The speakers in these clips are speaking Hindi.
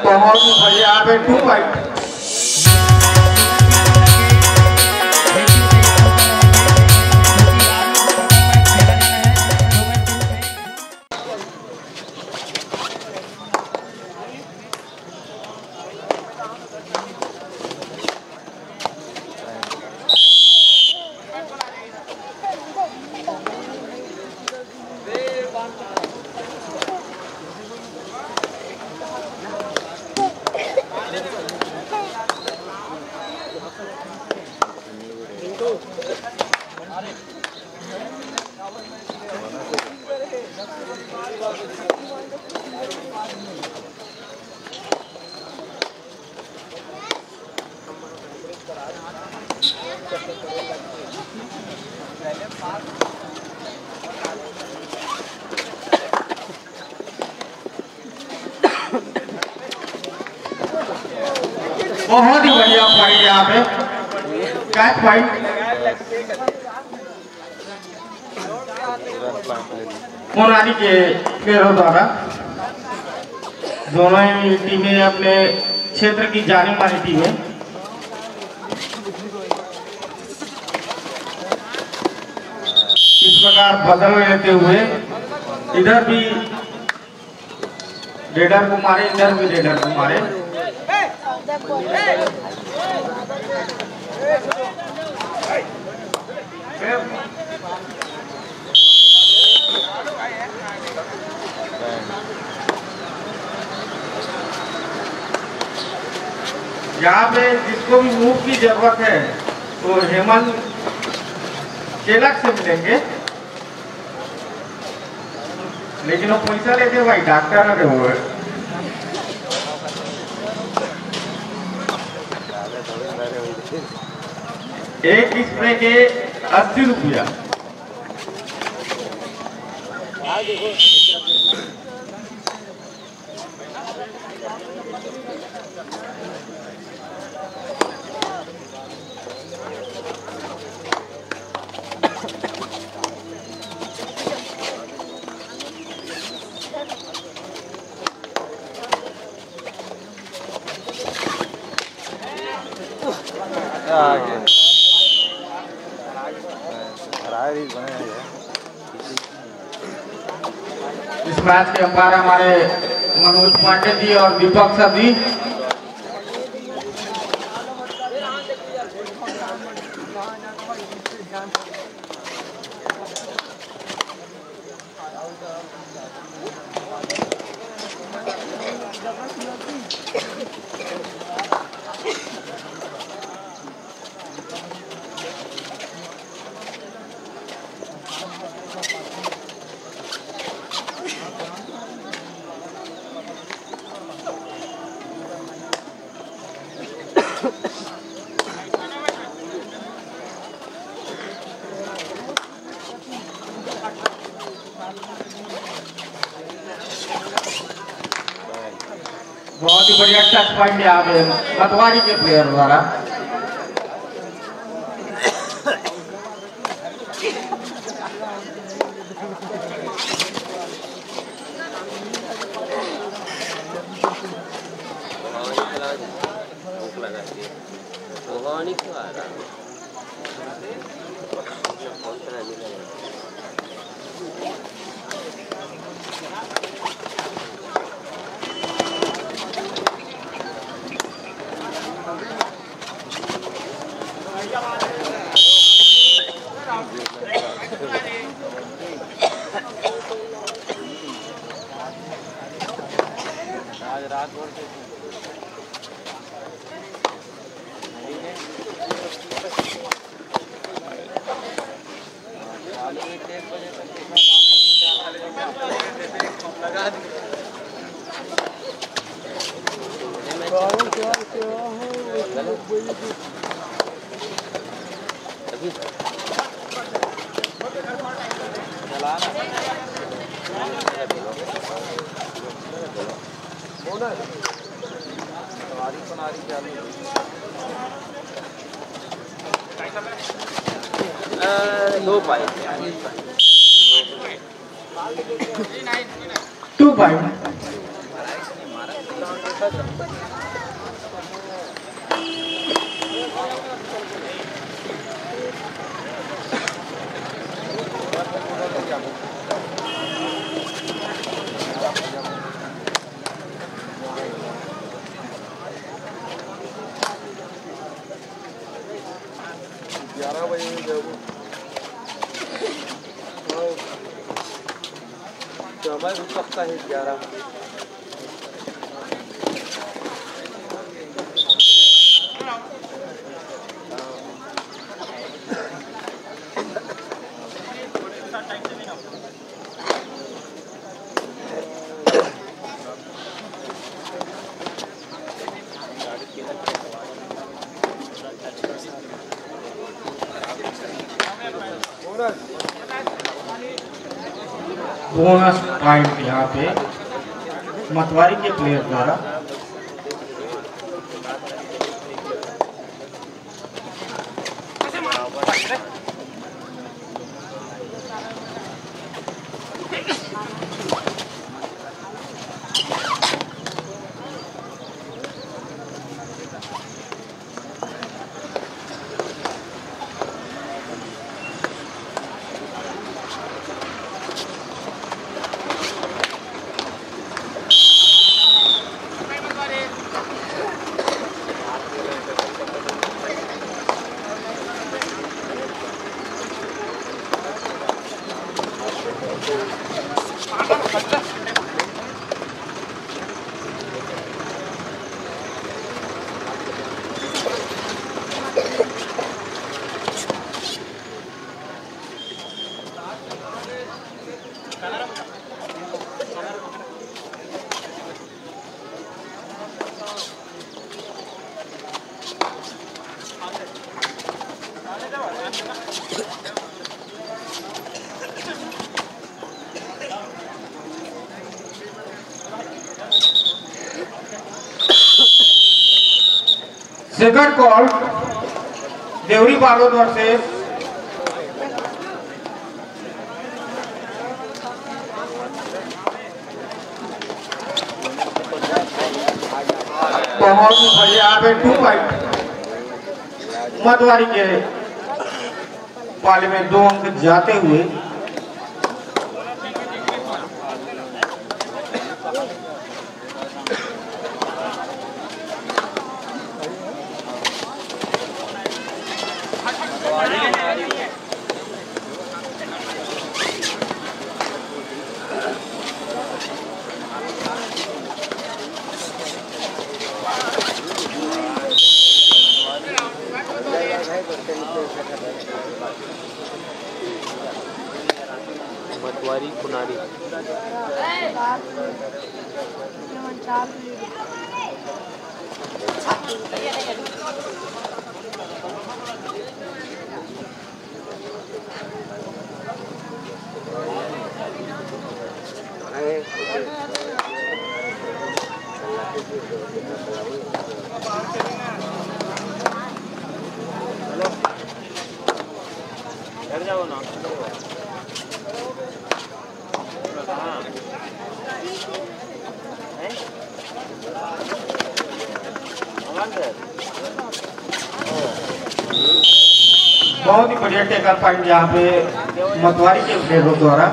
बहुत बढ़िया आप 2 पॉइंट। बहुत ही बढ़िया पॉइंट यहाँ पे, कैच पॉइंट मोनाली के प्लेयरों द्वारा। दोनों ही टीमें अपने क्षेत्र की जानी मानी टीमें। इस प्रकार बदल लेते हुए इधर भी रेडर को मारे, इधर भी रेडर को मारे। यहाँ पे जिसको भी मूव की जरूरत है तो हेमंत केलक से मिलेंगे, लेकिन वो पैसा लेते भाई, डॉक्टर है वो। एक स्प्रे के 80 रुपया। इस मैच के अंपायर हमारे मनोज पांडे जी और दीपक सर जी। बहुत ही बढ़िया टच पॉइंट यहाँ पे मतवारी के प्लेयर द्वारा। टू 5 हमारे रुक सकता है 11। बोनस पॉइंट यहाँ पे मतवारी के प्लेयर द्वारा। Second call Deori Balod versus बहुत बढ़िया। यहाँ पे 2 पॉइंट मतवारी के पाले में 2 अंक जाते हुए। मतवारी कुनारी जाओ ना। बहुत ही बढ़िया टेकल पॉइंट यहाँ पे मतवारी के प्लेयरों द्वारा।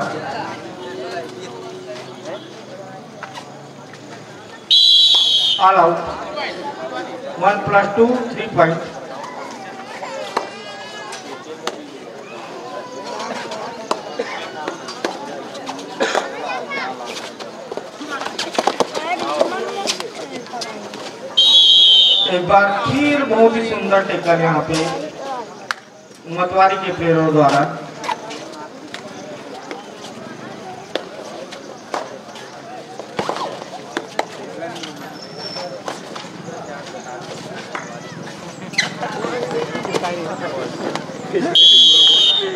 All out 1+2 3 point. एक बार फिर बहुत ही सुंदर टेकल यहाँ पे मतवारी के प्लेयरों द्वारा।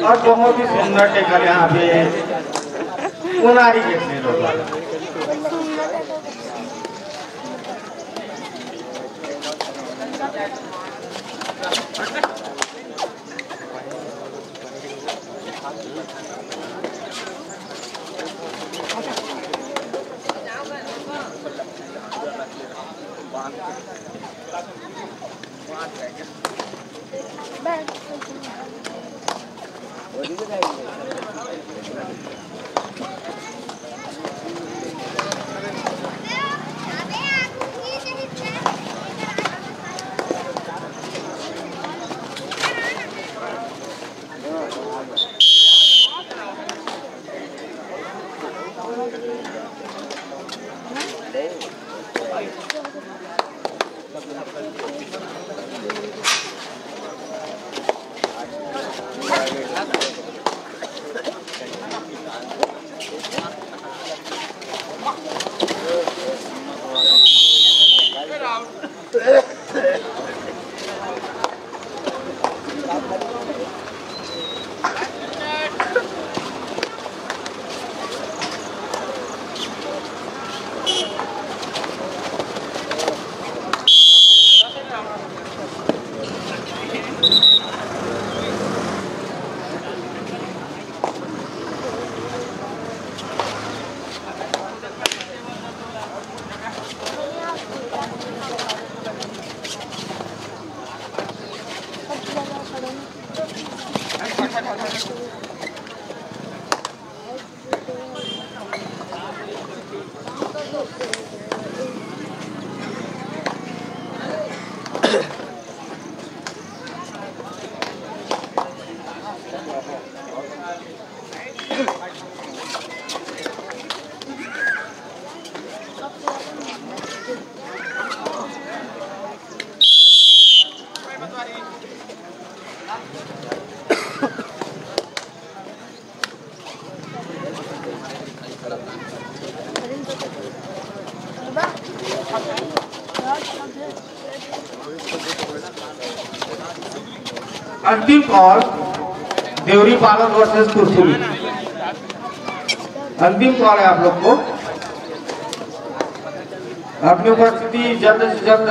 और बहुत ही सुंदर टेकल यहाँ पे कुनारी के प्लेयरों द्वारा। अंतिम कॉल देवरी पालन वर्सेस कुरसुली। अंतिम कॉल है आप लोग को। अपनी उपस्थिति जल्द से जल्द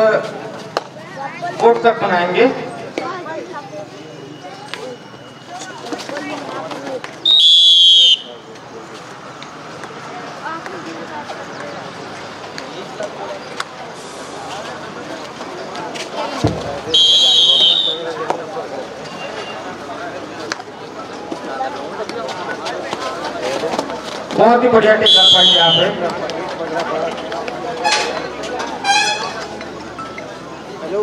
कोर्ट तक बनाएंगे। बहुत ही बढ़िया टेक कर पाएंगे यहाँ पे। Hello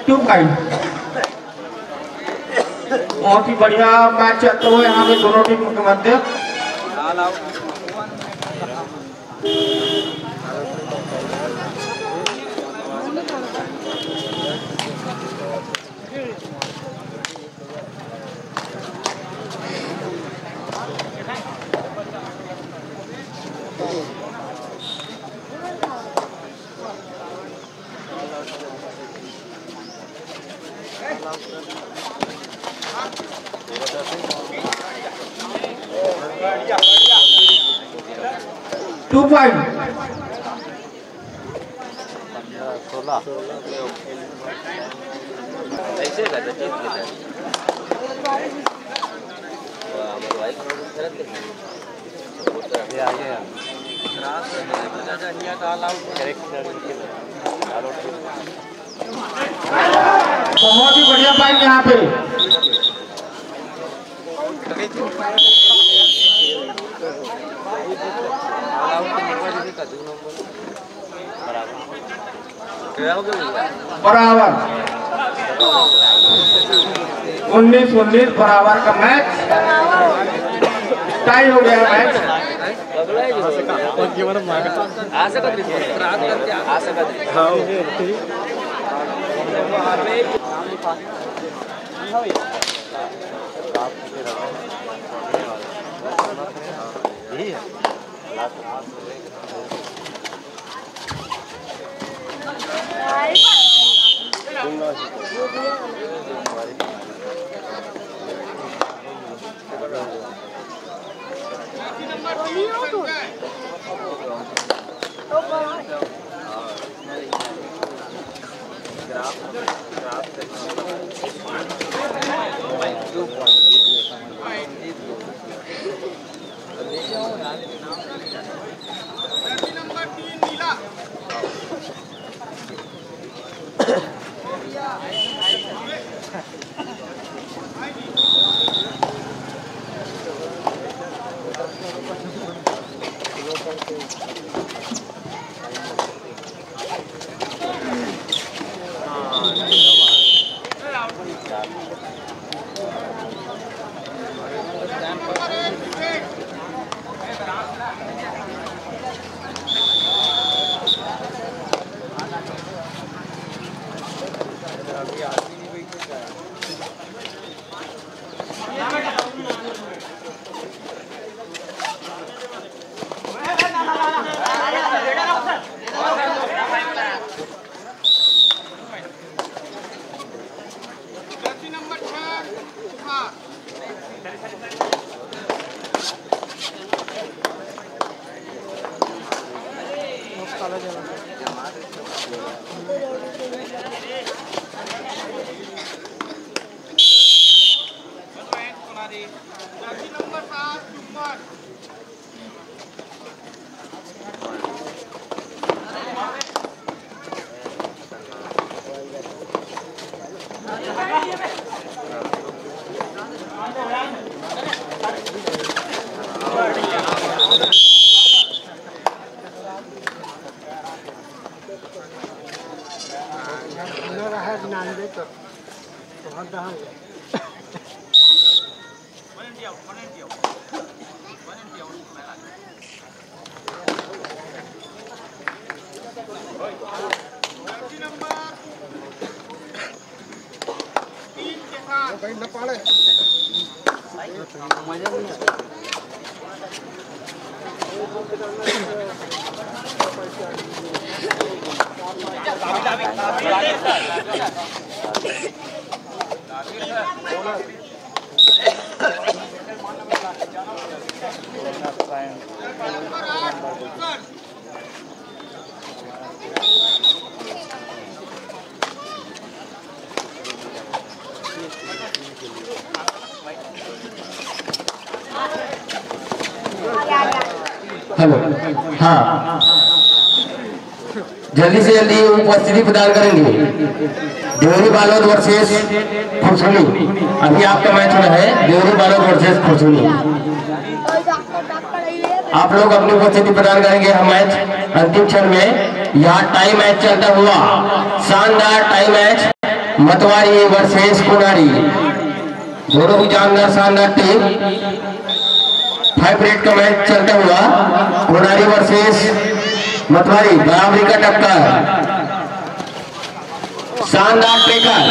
2 point. बहुत ही बढ़िया मैच चलता हुआ यहाँ पे दोनों टीम के मध्य। टू पॉइंट 16 ऐसे का जीत गए हमारे भाई ये आ गया रात में ज्यादा निया डाल आउट कैरेक्टर बहुत ही बढ़िया पॉइंट यहाँ पे। बराबर 19-19 बराबर का मैच टाई हो गया मैच। हेलो, हाँ, जल्दी से जल्दी उपस्थिति प्रदान करेंगे। देवरी बालोद वर्सेस खुरसुनी। अभी आपका मैच हो रहा है देवरी बालोद वर्सेस खुरसुनी। आप लोग अपनी उपस्थिति प्रदान करेंगे। हम मैच अंतिम क्षण में यहाँ टाई मैच चलता हुआ शानदार टाई मैच मतवारी वर्सेस कुनारी। दोनों की जानदार शानदार टीम 5 रेट का मैच चलता हुआ कुनारी वर्सेस मतवारी बराबरी का टक्कर शानदार टेकर।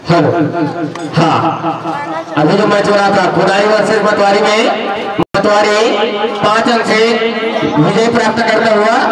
हेलो, हाँ, अभी जो मैच हो रहा था कुनारी वर्सेस मतवारी में मतवारी 5 अंक से विजय प्राप्त करता हुआ